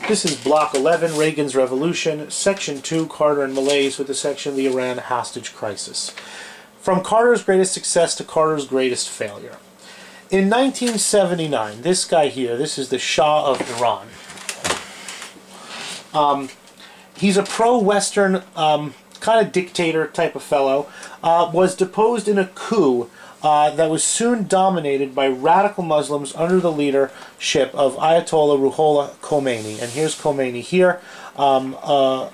This is Block 11, Reagan's Revolution, Section 2, Carter and Malaise, with the section the Iran Hostage Crisis. From Carter's greatest success to Carter's greatest failure. In 1979, this guy here, this is the Shah of Iran. He's a pro-Western kind of dictator type of fellow, was deposed in a coup that was soon dominated by radical Muslims under the leadership of Ayatollah Ruhollah Khomeini. And here's Khomeini here, a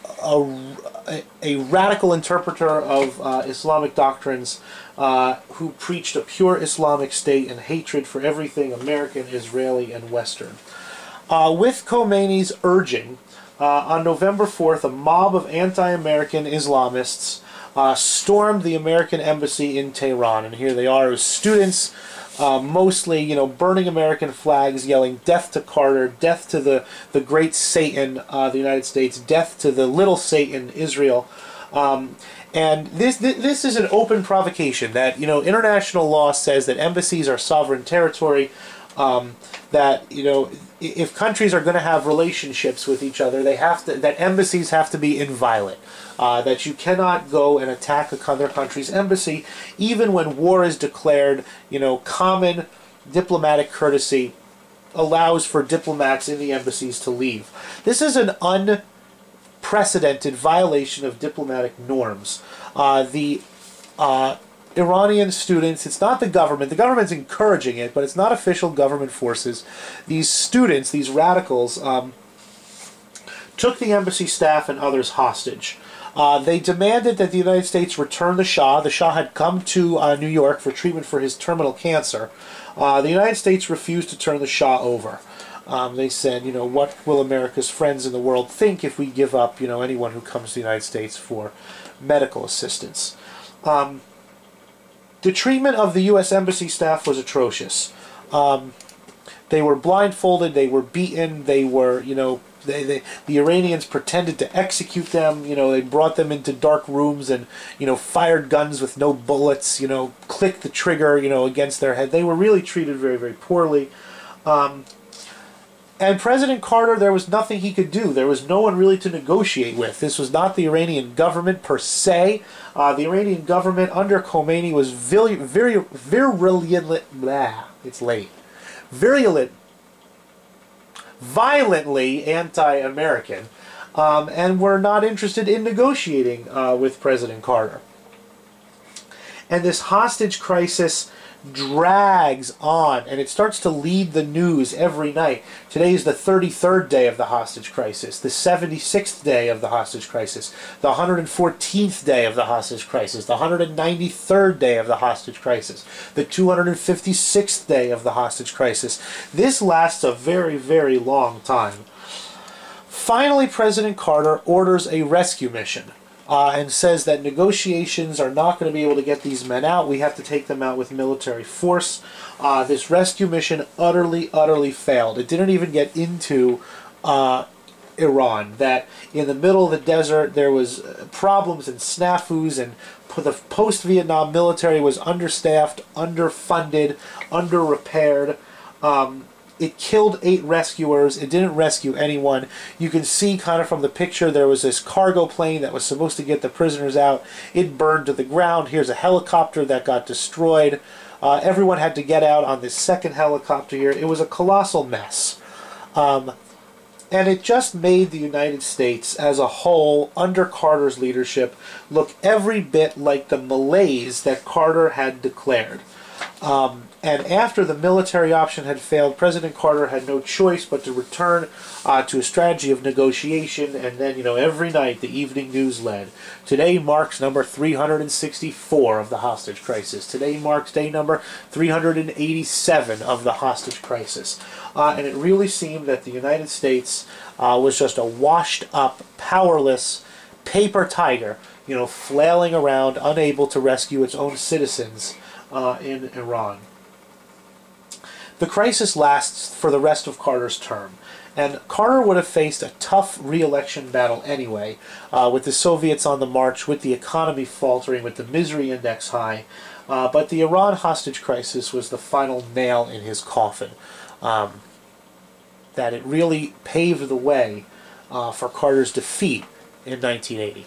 radical interpreter of Islamic doctrines who preached a pure Islamic state and hatred for everything American, Israeli, and Western. With Khomeini's urging, on November 4th, a mob of anti-American Islamists stormed the American embassy in Tehran, and here they are as students, mostly, you know, burning American flags, yelling "Death to Carter," "Death to the great Satan," the United States, "Death to the little Satan," Israel. And this is an open provocation that, you know, international law says that embassies are sovereign territory, that, you know, if countries are going to have relationships with each other, they have to, that embassies have to be inviolate. That you cannot go and attack another country's embassy, even when war is declared. You know, common diplomatic courtesy allows for diplomats in the embassies to leave. This is an unprecedented violation of diplomatic norms. The Iranian students, it's not the government's encouraging it, but it's not official government forces. These students, these radicals, took the embassy staff and others hostage. They demanded that the United States return the Shah. The Shah had come to New York for treatment for his terminal cancer. The United States refused to turn the Shah over. They said, you know, what will America's friends in the world think if we give up, you know, anyone who comes to the United States for medical assistance? The treatment of the U.S. Embassy staff was atrocious. They were blindfolded, they were beaten, they were, you know, the Iranians pretended to execute them. You know, they brought them into dark rooms and, you know, fired guns with no bullets, you know, clicked the trigger, you know, against their head. They were really treated very, very poorly. And President Carter, there was nothing he could do. There was no one really to negotiate with. This was not the Iranian government per se. The Iranian government under Khomeini was violently anti-American, and were not interested in negotiating with President Carter. And this hostage crisis drags on, and it starts to lead the news every night. Today is the 33rd day of the hostage crisis, the 76th day of the hostage crisis, the 114th day of the hostage crisis, the 193rd day of the hostage crisis, the 256th day of the hostage crisis. This lasts a very, very long time. Finally, President Carter orders a rescue mission. And says that negotiations are not going to be able to get these men out. We have to take them out with military force. This rescue mission utterly failed. It didn't even get into Iran. That in the middle of the desert there was problems and snafus, and the post-Vietnam military was understaffed, underfunded, under-repaired. It killed 8 rescuers. It didn't rescue anyone. You can see kind of from the picture there was this cargo plane that was supposed to get the prisoners out. It burned to the ground. Here's a helicopter that got destroyed. Everyone had to get out on this second helicopter here. It was a colossal mess. And it just made the United States as a whole, under Carter's leadership, look every bit like the malaise that Carter had declared. And after the military option had failed, President Carter had no choice but to return to a strategy of negotiation, and then, you know, every night the evening news led. Today marks number 364 of the hostage crisis. Today marks day number 387 of the hostage crisis. And it really seemed that the United States was just a washed-up, powerless paper tiger, you know, flailing around, unable to rescue its own citizens in Iran. The crisis lasts for the rest of Carter's term, and Carter would have faced a tough re-election battle anyway, with the Soviets on the march, with the economy faltering, with the misery index high, but the Iran hostage crisis was the final nail in his coffin. that it really paved the way for Carter's defeat in 1980.